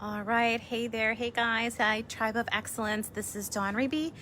All right. Hey there. Hey guys. Hi, Tribe of Excellence. This is Dawn Reby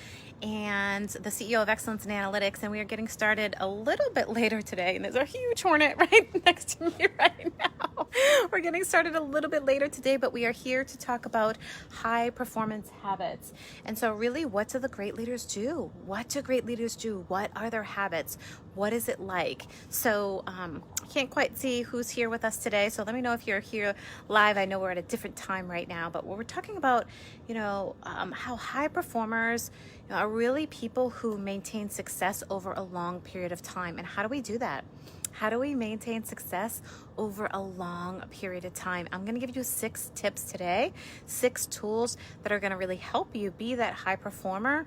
and the CEO of Excellence in Analytics. And we are getting started a little bit later today. And there's a huge hornet right next to me right now. We're getting started a little bit later today, but we are here to talk about high performance habits. And so really, what do the great leaders do? What do great leaders do? What are their habits? What is it like? So I can't quite see who's here with us today. So let me know if you're here live. I know we're at a different time right now, but we're talking about, how high performers are really people who maintain success over a long period of time. And how do we do that? How do we maintain success over a long period of time? I'm going to give you 6 tips today, 6 tools that are going to really help you be that high performer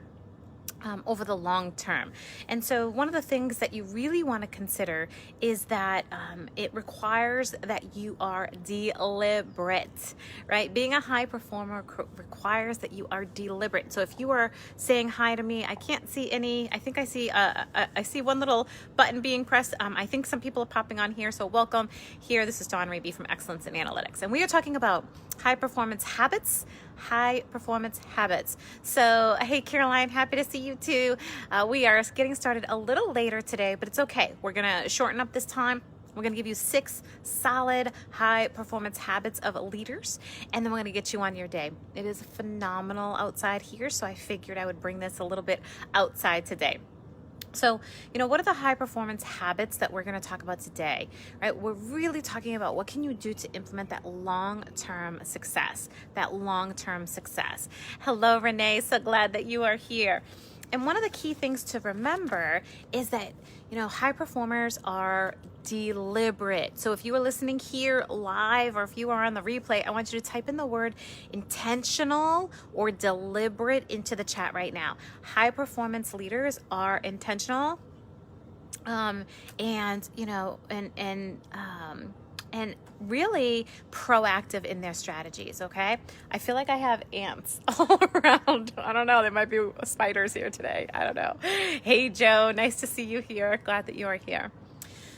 over the long term. And so one of the things that you really want to consider is that it requires that you are deliberate, right? Being a high performer requires that you are deliberate. So if you are saying hi to me, I can't see any, I think I see one little button being pressed. I think some people are popping on here. So welcome here. This is Dawn Reby from Excellence in Analytics. And we are talking about high performance habits. So, hey, Caroline, happy to see you too. We are getting started a little later today, but it's okay. We're going to shorten up this time. We're going to give you 6 solid high performance habits of leaders, and then we're going to get you on your day. It is phenomenal outside here, so I figured I would bring this a little bit outside today. So, what are the high performance habits that we're going to talk about today, right? We're really talking about what can you do to implement that long-term success, Hello, Renee. So glad that you are here. And one of the key things to remember is that, high performers are deliberate. So if you are listening here live or if you are on the replay, I want you to type in the word intentional or deliberate into the chat right now. High performance leaders are intentional and really proactive in their strategies, okay? I feel like I have ants all around. I don't know, there might be spiders here today. I don't know. Hey, Joe, nice to see you here. Glad that you are here.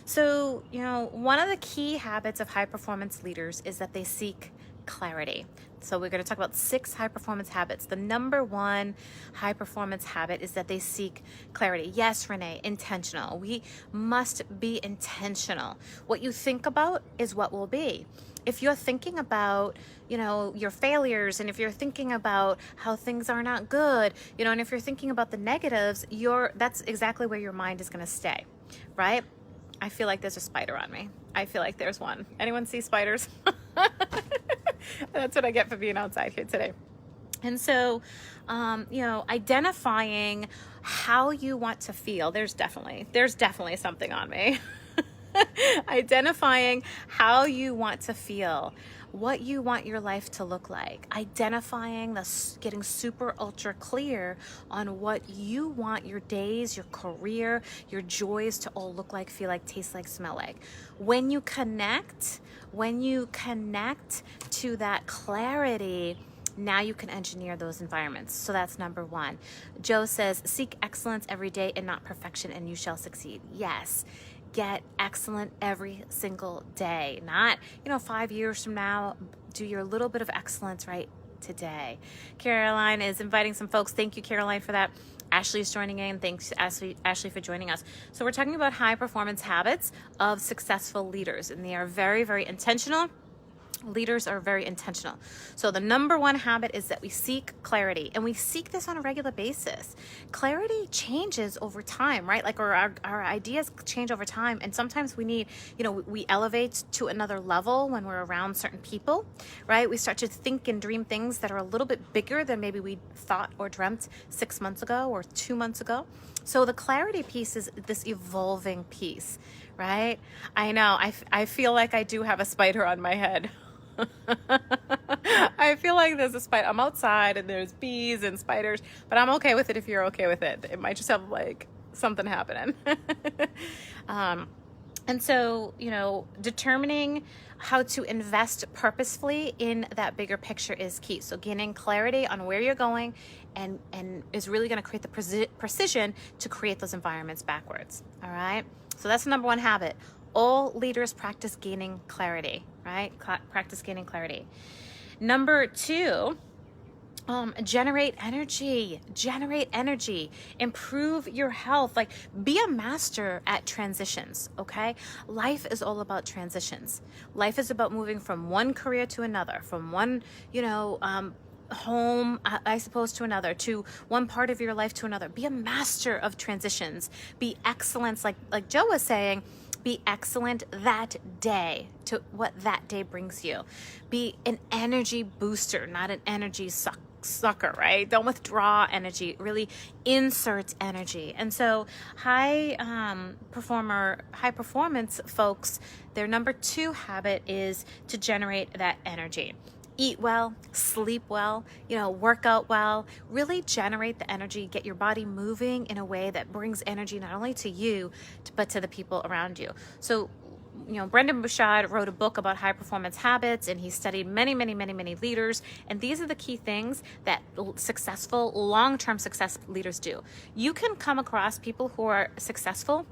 So, one of the key habits of high performance leaders is that they seek clarity. So we're going to talk about 6 high performance habits. The number 1 high performance habit is that they seek clarity. Yes, Renee, intentional. We must be intentional. What you think about is what will be. If you're thinking about, your failures, and if you're thinking about how things are not good, and if you're thinking about the negatives, that's exactly where your mind is going to stay, right? I feel like there's a spider on me. I feel like there's one. Anyone see spiders? That's what I get for being outside here today. And so, identifying how you want to feel, there's definitely something on me. Identifying how you want to feel, what you want your life to look like, getting super ultra clear on what you want your days, your career, your joys to all look like, feel like, taste like, smell like. When you connect to that clarity, now you can engineer those environments. So that's number 1. Joe says, seek excellence every day and not perfection, and you shall succeed. Yes. Get excellent every single day. Not, 5 years from now. Do your little bit of excellence right today. Caroline is inviting some folks. Thank you, Caroline, for that. Ashley is joining in. Thanks, Ashley, for joining us. So we're talking about high performance habits of successful leaders, and they are very, very intentional. Leaders are very intentional. So the number 1 habit is that we seek clarity, and we seek this on a regular basis. Clarity changes over time, right? Like our ideas change over time, and sometimes we need, we elevate to another level when we're around certain people, right? We start to think and dream things that are a little bit bigger than maybe we thought or dreamt 6 months ago or 2 months ago. So the clarity piece is this evolving piece, right? I know, I feel like I do have a spider on my head. I feel like there's a spider. I'm outside and there's bees and spiders, but I'm okay with it if you're okay with it. It might just have like something happening. And so, determining how to invest purposefully in that bigger picture is key. So gaining clarity on where you're going and is really going to create the precision to create those environments backwards. All right. So that's the number 1 habit. All leaders practice gaining clarity, right? Practice gaining clarity. Number two, generate energy, improve your health, like be a master at transitions. Okay. Life is all about transitions. Life is about moving from one career to another, from one, home, I suppose, to another, to one part of your life to another. Be a master of transitions. Be excellence, like Joe was saying. Be excellent that day to what that day brings you. Be an energy booster, not an energy sucker, right? Don't withdraw energy, really insert energy. And so high performance folks, their number two habit is to generate that energy. Eat well, sleep well, work out well, really generate the energy, get your body moving in a way that brings energy not only to you, but to the people around you. So, Brendon Burchard wrote a book about high performance habits, and he studied many leaders. And these are the key things that successful, long-term success leaders do. You can come across people who are successful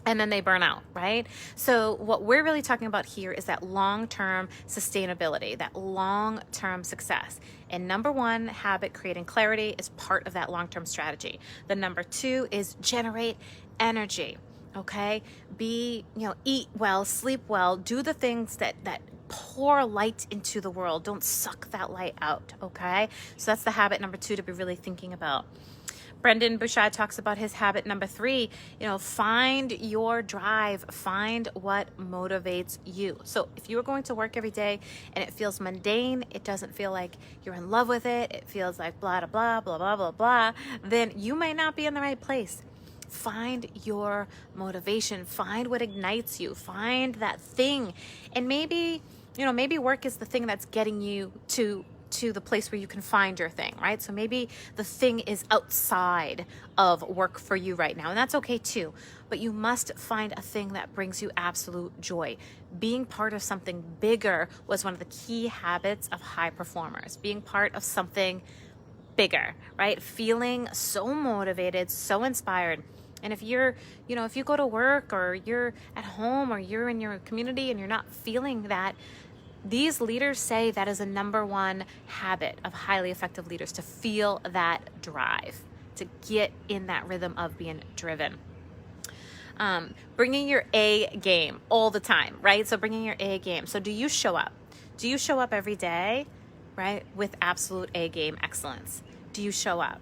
and then they burn out, right? So what we're really talking about here is that long-term sustainability, that long-term success. And number one habit, creating clarity, is part of that long-term strategy. The number two is generate energy, okay? Eat well, sleep well, do the things that pour light into the world. Don't suck that light out, okay? So that's the habit number two to be really thinking about. Brendon Burchard talks about his habit number three, find your drive, find what motivates you. So if you are going to work every day and it feels mundane, it doesn't feel like you're in love with it, it feels like blah, blah, blah, blah, blah, blah, then you may not be in the right place. Find your motivation, find what ignites you, find that thing. And maybe work is the thing that's getting you to the place where you can find your thing, right? So maybe the thing is outside of work for you right now, and that's okay too. But you must find a thing that brings you absolute joy. Being part of something bigger was one of the key habits of high performers. Being part of something bigger, right? Feeling so motivated, so inspired. And if if you go to work or you're at home or you're in your community and you're not feeling that, these leaders say that is a number one habit of highly effective leaders, to feel that drive, to get in that rhythm of being driven. Bringing your A game all the time, right? So bringing your A game. So do you show up? Do you show up every day, right, with absolute A game excellence? Do you show up?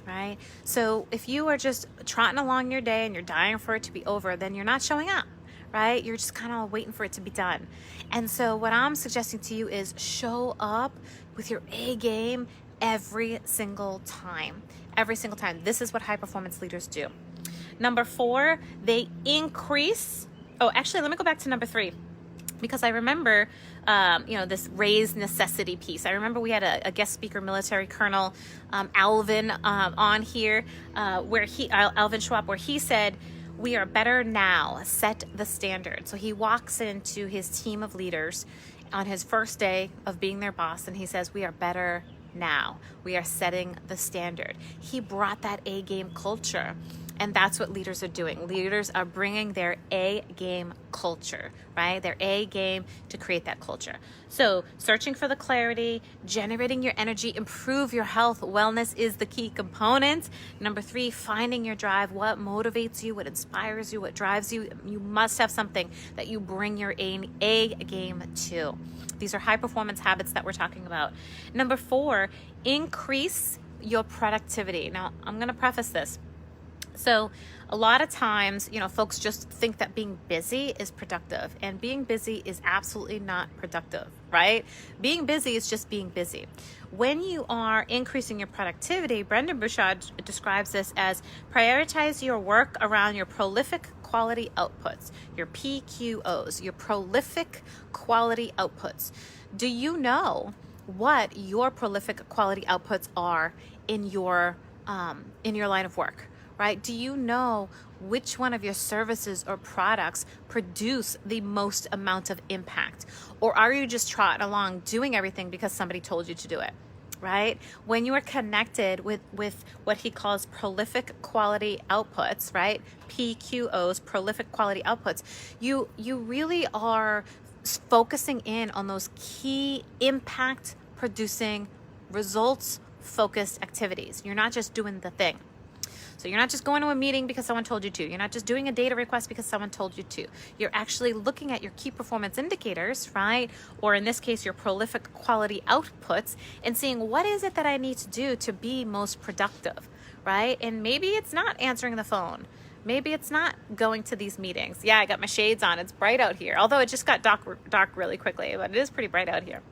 Right? So if you are just trotting along your day and you're dying for it to be over, then you're not showing up. Right? You're just kind of waiting for it to be done. And so what I'm suggesting to you is show up with your A game every single time. Every single time. This is what high performance leaders do. Number four, they increase. Oh, actually, let me go back to number three, because I remember, this raised necessity piece. I remember we had a guest speaker, military colonel Alvin, on here, Alvin Schwab, where he said, "We are better now, set the standard." So he walks into his team of leaders on his first day of being their boss, and he says, "We are better now. We are setting the standard." He brought that A game culture. And that's what leaders are doing. Leaders are bringing their A game culture, right? Their A game to create that culture. So searching for the clarity, generating your energy, improve your health, wellness is the key component. Number three, finding your drive, what motivates you, what inspires you, what drives you. You must have something that you bring your A game to. These are high performance habits that we're talking about. Number four, increase your productivity. Now, I'm going to preface this. So a lot of times, folks just think that being busy is productive, and being busy is absolutely not productive, right? Being busy is just being busy. When you are increasing your productivity, Brendon Burchard describes this as prioritize your work around your prolific quality outputs, your PQOs, your prolific quality outputs. Do you know what your prolific quality outputs are in your line of work? Right? Do you know which one of your services or products produce the most amount of impact? Or are you just trotting along doing everything because somebody told you to do it? Right? When you are connected with what he calls prolific quality outputs, right? PQOs, prolific quality outputs, you really are focusing in on those key impact producing results focused activities. You're not just doing the thing. So you're not just going to a meeting because someone told you to. You're not just doing a data request because someone told you to. You're actually looking at your key performance indicators, right? Or in this case, your prolific quality outputs, and seeing what is it that I need to do to be most productive, right? And maybe it's not answering the phone. Maybe it's not going to these meetings. Yeah, I got my shades on. It's bright out here. Although it just got dark really quickly, but it is pretty bright out here.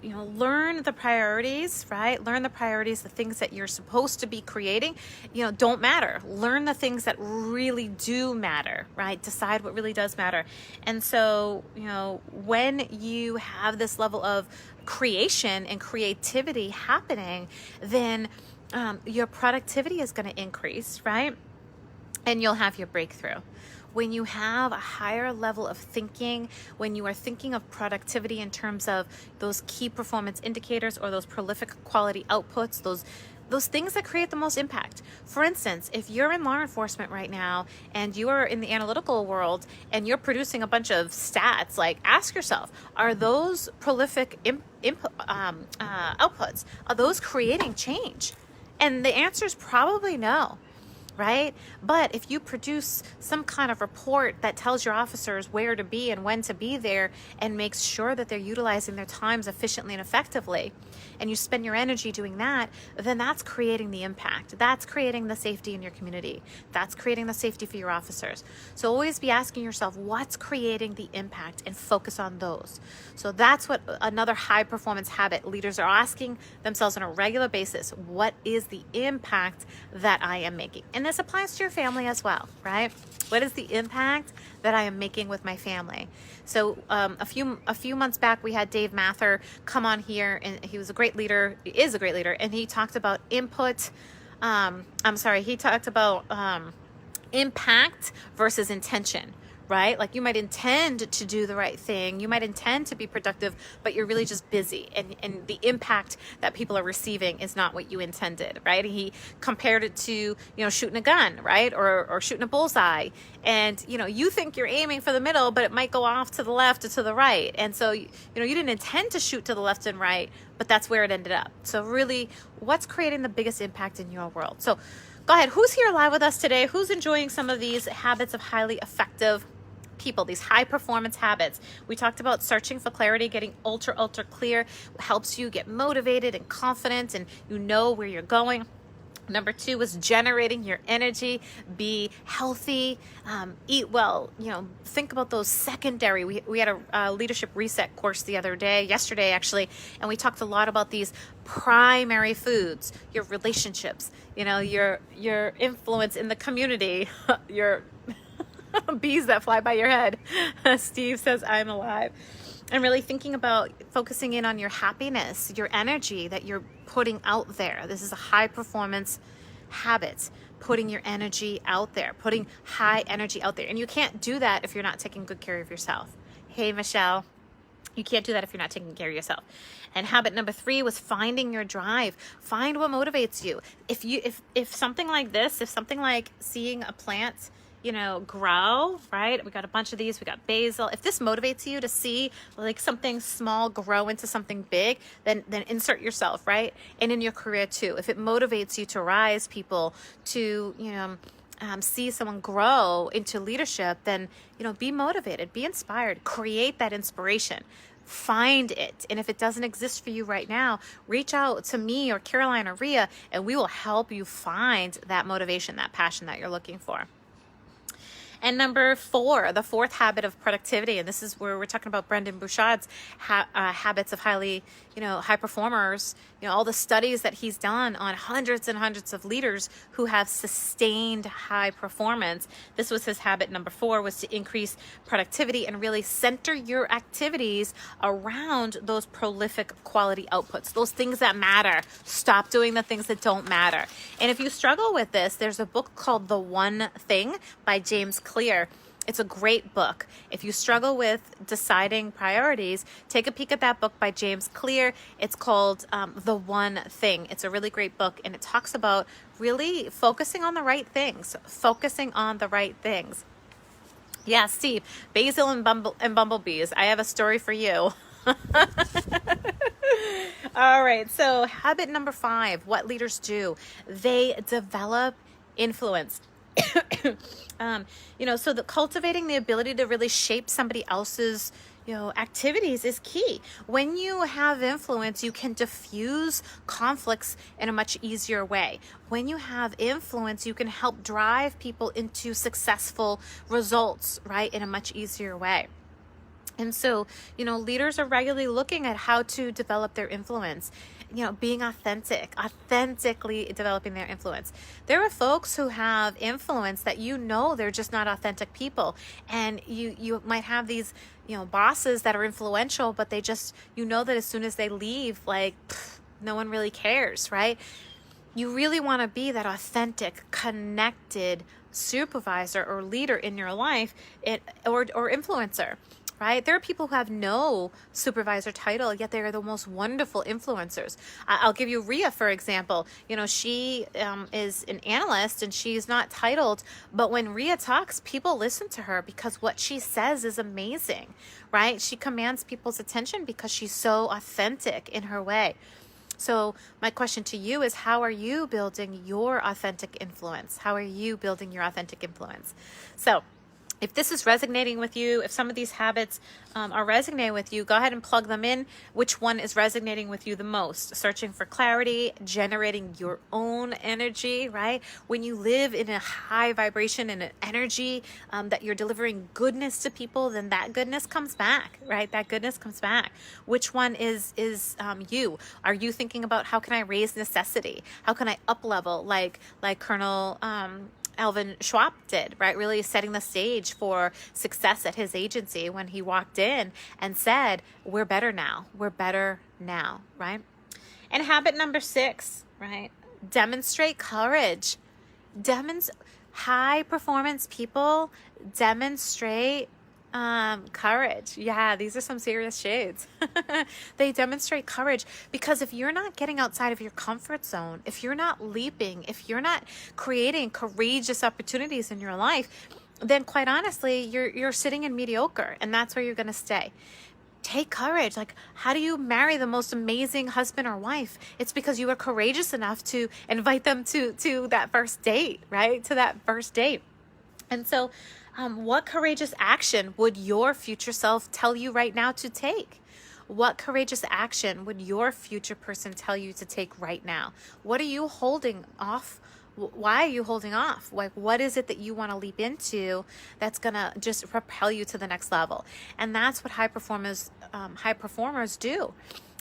Learn the priorities, right? Learn the priorities, the things that you're supposed to be creating, don't matter. Learn the things that really do matter, right? Decide what really does matter. And so, when you have this level of creation and creativity happening, then your productivity is going to increase, right? And you'll have your breakthrough. When you have a higher level of thinking, when you are thinking of productivity in terms of those key performance indicators or those prolific quality outputs, those things that create the most impact. For instance, if you're in law enforcement right now and you are in the analytical world and you're producing a bunch of stats, like ask yourself, are those prolific outputs, are those creating change? And the answer is probably no. Right? But if you produce some kind of report that tells your officers where to be and when to be there and makes sure that they're utilizing their times efficiently and effectively, and you spend your energy doing that, then that's creating the impact. That's creating the safety in your community. That's creating the safety for your officers. So always be asking yourself, what's creating the impact, and focus on those. So that's what another high performance habit leaders are asking themselves on a regular basis. What is the impact that I am making? And this applies to your family as well, right? What is the impact that I am making with my family? So a few months back, we had Dave Mather come on here, and he was a great leader. He is a great leader, and he talked about he talked about impact versus intention. Right? Like you might intend to do the right thing. You might intend to be productive, but you're really just busy. And the impact that people are receiving is not what you intended, right? He compared it to, shooting a gun, right? Or shooting a bullseye. And, you think you're aiming for the middle, but it might go off to the left or to the right. And so, you didn't intend to shoot to the left and right, but that's where it ended up. So really, what's creating the biggest impact in your world? So go ahead. Who's here live with us today? Who's enjoying some of these habits of highly effective people, these high performance habits? We talked about searching for clarity, getting ultra clear, helps you get motivated and confident, and you know where you're going. Number 2 was generating your energy, be healthy, eat well, think about those secondary. We had a leadership reset course yesterday actually, and we talked a lot about these primary foods, your relationships, your influence in the community, your bees that fly by your head. Steve says, I'm alive. And really thinking about focusing in on your happiness, your energy that you're putting out there. This is a high performance habit, putting your energy out there, putting high energy out there. And you can't do that if you're not taking good care of yourself. Hey, Michelle. You can't do that if you're not taking care of yourself. And habit number 3 was finding your drive. Find what motivates you. If something like this, if something like seeing a plant grow, right? We got a bunch of these. We got basil. If this motivates you to see like something small grow into something big, then insert yourself, right? And in your career too. If it motivates you to rise people, to, see someone grow into leadership, then, be motivated, be inspired, create that inspiration. Find it. And if it doesn't exist for you right now, reach out to me or Caroline or Ria, and we will help you find that motivation, that passion that you're looking for. And number 4, the 4th habit of productivity, and this is where we're talking about Brendon Burchard's habits of high performers, all the studies that he's done on hundreds and hundreds of leaders who have sustained high performance. This was his habit number 4, was to increase productivity and really center your activities around those prolific quality outputs, those things that matter. Stop doing the things that don't matter. And if you struggle with this, there's a book called The One Thing by James Clear. It's a great book. If you struggle with deciding priorities, take a peek at that book by James Clear. It's called The One Thing. It's a really great book, and it talks about really focusing on the right things. Yeah, Steve, basil and bumblebees. I have a story for you. All right, so habit number 5, what leaders do, they develop influence. So the cultivating the ability to really shape somebody else's activities is key. When you have influence, you can diffuse conflicts in a much easier way. When you have influence, you can help drive people into successful results, right, in a much easier way. And so, leaders are regularly looking at how to develop their influence, being authentically developing their influence. There are folks who have influence that they're just not authentic people. And you might have these, bosses that are influential, but they just, that as soon as they leave, no one really cares, right? You really want to be that authentic, connected supervisor or leader in your life, or influencer. Right? There are people who have no supervisor title, yet they are the most wonderful influencers. I'll give you Rhea, for example. She is an analyst and she's not titled, but when Rhea talks, people listen to her because what she says is amazing, right? She commands people's attention because she's so authentic in her way. So my question to you is, how are you building your authentic influence? How are you building your authentic influence? So if this is resonating with you, if some of these habits are resonating with you, go ahead and plug them in. Which one is resonating with you the most? Searching for clarity, generating your own energy, right? When you live in a high vibration and an energy that you're delivering goodness to people, then that goodness comes back, right? That goodness comes back. Which one is you? Are you thinking about how can I raise necessity? How can I up level like Colonel Alvin Schwab did, right? Really setting the stage for success at his agency when he walked in and said, we're better now. We're better now, right? And habit number 6, right? Demonstrate courage. High performance people demonstrate courage. Yeah, these are some serious shades. They demonstrate courage because if you're not getting outside of your comfort zone, if you're not leaping, if you're not creating courageous opportunities in your life, then quite honestly, you're sitting in mediocre, and that's where you're going to stay. Take courage. How do you marry the most amazing husband or wife? It's because you are courageous enough to invite them to that first date, right? To that first date. And so, what courageous action would your future self tell you right now to take? What courageous action would your future person tell you to take right now? What are you holding off? Why are you holding off? What is it that you want to leap into that's going to just propel you to the next level? And that's what high performers do.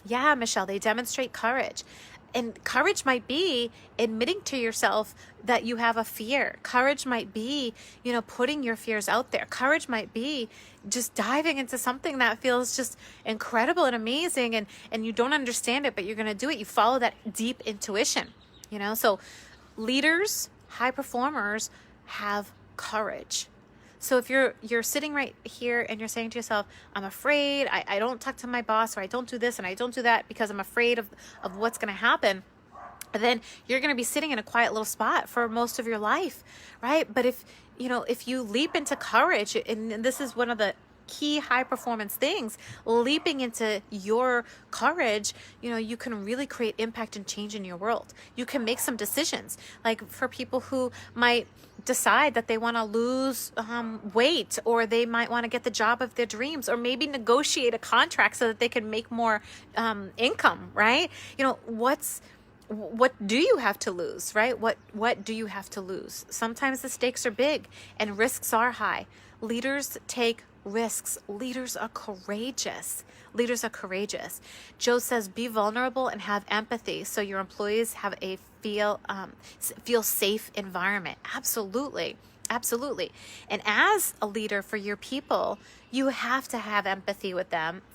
Yeah, Michelle, they demonstrate courage. And courage might be admitting to yourself that you have a fear. Courage might be, putting your fears out there. Courage might be just diving into something that feels just incredible and amazing, and you don't understand it, but you're going to do it. You follow that deep intuition, So leaders, high performers have courage. So if you're sitting right here and you're saying to yourself, I'm afraid, I don't talk to my boss, or I don't do this and I don't do that because I'm afraid of what's going to happen, then you're going to be sitting in a quiet little spot for most of your life, right? But if you leap into courage, and this is one of the key high performance things, leaping into your courage, you can really create impact and change in your world. You can make some decisions, like for people who might decide that they want to lose weight, or they might want to get the job of their dreams, or maybe negotiate a contract so that they can make more income, right? What do you have to lose, right? What do you have to lose? Sometimes the stakes are big and risks are high. Leaders take risks. Leaders are courageous. Joe says, be vulnerable and have empathy so your employees have a feel safe environment. Absolutely. And as a leader for your people, you have to have empathy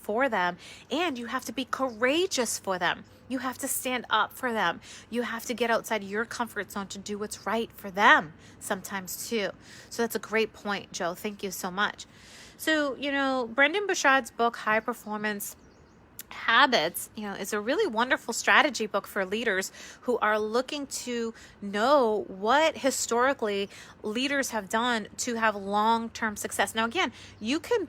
for them, and you have to be courageous for them. You have to stand up for them. You have to get outside your comfort zone to do what's right for them sometimes too. So that's a great point, Joe. Thank you so much. So, Brendon Burchard's book, High Performance Habits, is a really wonderful strategy book for leaders who are looking to know what historically leaders have done to have long-term success. Now, again, you can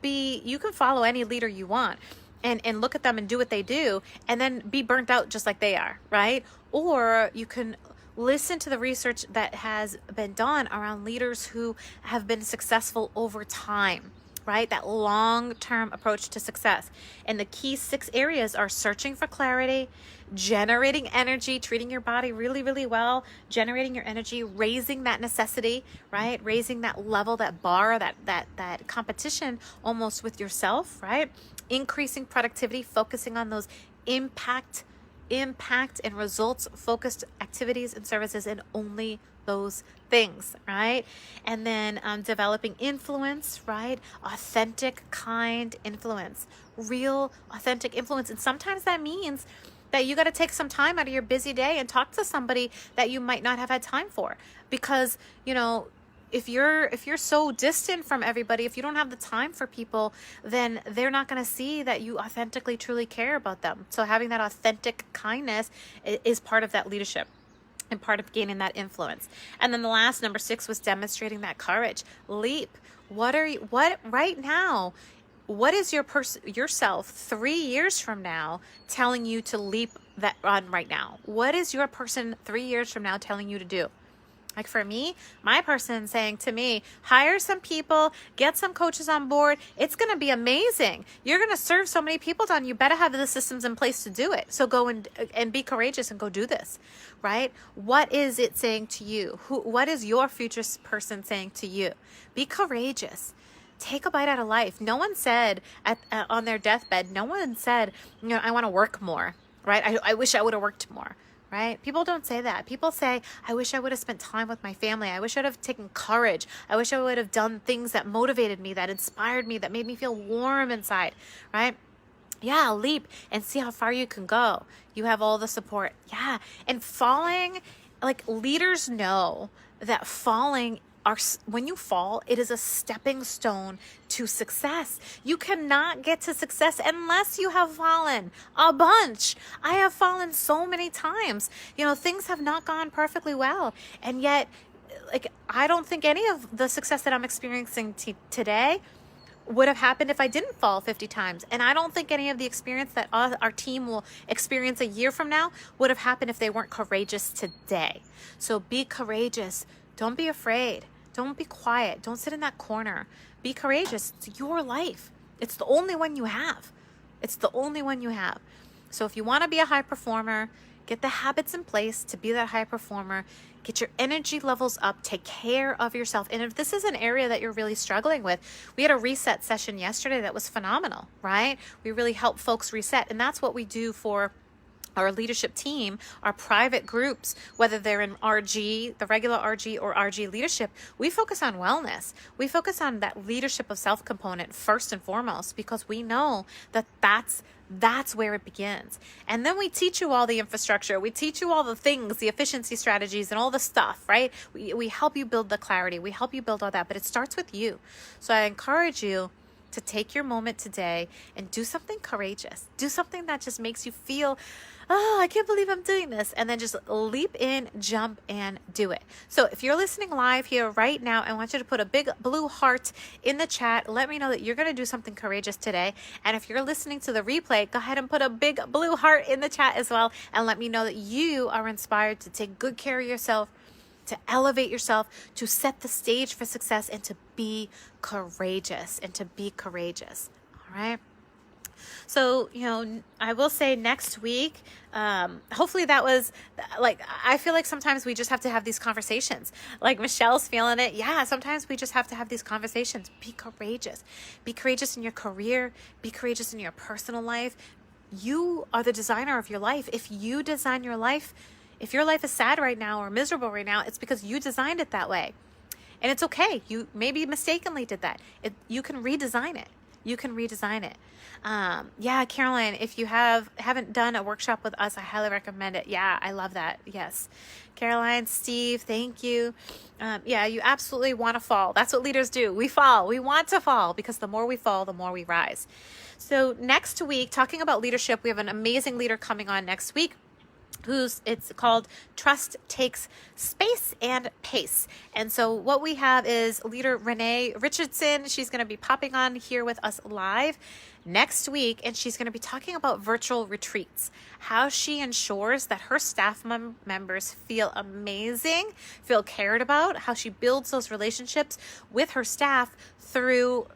follow any leader you want. and look at them and do what they do and then be burnt out just like they are, right? Or you can listen to the research that has been done around leaders who have been successful over time, right? That long-term approach to success. And the key 6 areas are searching for clarity, generating energy, treating your body really, really well, generating your energy, raising that necessity, right? Raising that level, that bar, that competition almost with yourself, right? Increasing productivity, focusing on those impact and results focused activities and services, and only those things, right? And then developing influence, right? Authentic, kind influence, real authentic influence. And sometimes that means that you got to take some time out of your busy day and talk to somebody that you might not have had time for, because, you know, if you're so distant from everybody, if you don't have the time for people, then they're not going to see that you authentically, truly care about them. So having that authentic kindness is part of that leadership and part of gaining that influence. And then the last, number 6, was demonstrating that courage. Leap. What right now? What is yourself 3 years from now telling you to leap that on right now? What is your person 3 years from now telling you to do? Like for me, my person saying to me, hire some people, get some coaches on board. It's going to be amazing. You're going to serve so many people, Don. You better have the systems in place to do it. So go and be courageous and go do this, right? What is it saying to you? What is your future person saying to you? Be courageous. Take a bite out of life. No one said on their deathbed, no one said, you know, I want to work more, right? I wish I would have worked more. Right? People don't say that. People say, I wish I would have spent time with my family. I wish I would have taken courage. I wish I would have done things that motivated me, that inspired me, that made me feel warm inside, right? Yeah, leap and see how far you can go. You have all the support. Yeah. And falling, like leaders know that falling when you fall, it is a stepping stone to success. You cannot get to success unless you have fallen a bunch. I have fallen so many times. You know, things have not gone perfectly well. And yet, like, I don't think any of the success that I'm experiencing today would have happened if I didn't fall 50 times. And I don't think any of the experience that our team will experience a year from now would have happened if they weren't courageous today. So be courageous. Don't be afraid. Don't be quiet. Don't sit in that corner. Be courageous. It's your life. It's the only one you have. It's the only one you have. So if you want to be a high performer, get the habits in place to be that high performer. Get your energy levels up. Take care of yourself. And if this is an area that you're really struggling with, we had a reset session yesterday that was phenomenal, right? We really help folks reset. And that's what we do for our leadership team, our private groups, whether they're in RG, the regular RG or RG leadership. We focus on wellness. We focus on that leadership of self component first and foremost, because we know that that's where it begins. And then we teach you all the infrastructure. We teach you all the things, the efficiency strategies and all the stuff, right? We help you build the clarity. We help you build all that, but it starts with you. So I encourage you to take your moment today and do something courageous. Do something that just makes you feel, oh, I can't believe I'm doing this. And then just leap in, jump, and do it. So if you're listening live here right now, I want you to put a big blue heart in the chat. Let me know that you're going to do something courageous today. And if you're listening to the replay, go ahead and put a big blue heart in the chat as well. And let me know that you are inspired to take good care of yourself, to elevate yourself, to set the stage for success, and to be courageous, All right. So, you know, I will say next week, hopefully that was like, I feel like sometimes we just have to have these conversations. Like Michelle's feeling it. Yeah, sometimes we just have to have these conversations. Be courageous. Be courageous in your career. Be courageous in your personal life. You are the designer of your life. If you design your life, if your life is sad right now or miserable right now, it's because you designed it that way. And it's okay. You maybe mistakenly did that. You can redesign it. Yeah, Caroline, if you haven't done a workshop with us, I highly recommend it. Yeah, I love that. Yes. Caroline, Steve, thank you. Yeah, you absolutely want to fall. That's what leaders do. We fall. We want to fall, because the more we fall, the more we rise. So next week, talking about leadership, we have an amazing leader coming on next week. it's called Trust Takes Space and Pace. And so what we have is leader Renee Richardson. She's going to be popping on here with us live next week, and she's going to be talking about virtual retreats, how she ensures that her staff members feel amazing, feel cared about, how she builds those relationships with her staff through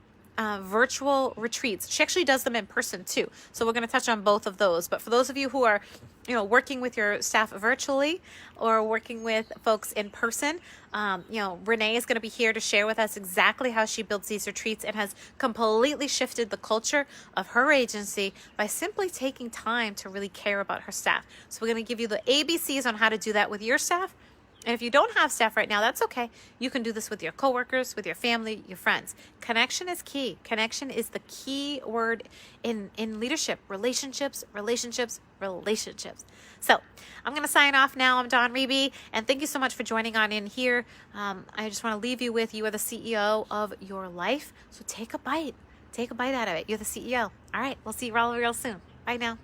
virtual retreats. She actually does them in person too. So we're going to touch on both of those. But for those of you who are, working with your staff virtually or working with folks in person, Renee is going to be here to share with us exactly how she builds these retreats and has completely shifted the culture of her agency by simply taking time to really care about her staff. So we're going to give you the ABCs on how to do that with your staff. And if you don't have staff right now, that's okay. You can do this with your coworkers, with your family, your friends. Connection is key. Connection is the key word in leadership. Relationships. So I'm going to sign off now. I'm Dawn Reby, and thank you so much for joining on in here. I just want to leave you with, you are the CEO of your life. So take a bite. Take a bite out of it. You're the CEO. All right. We'll see you all real soon. Bye now.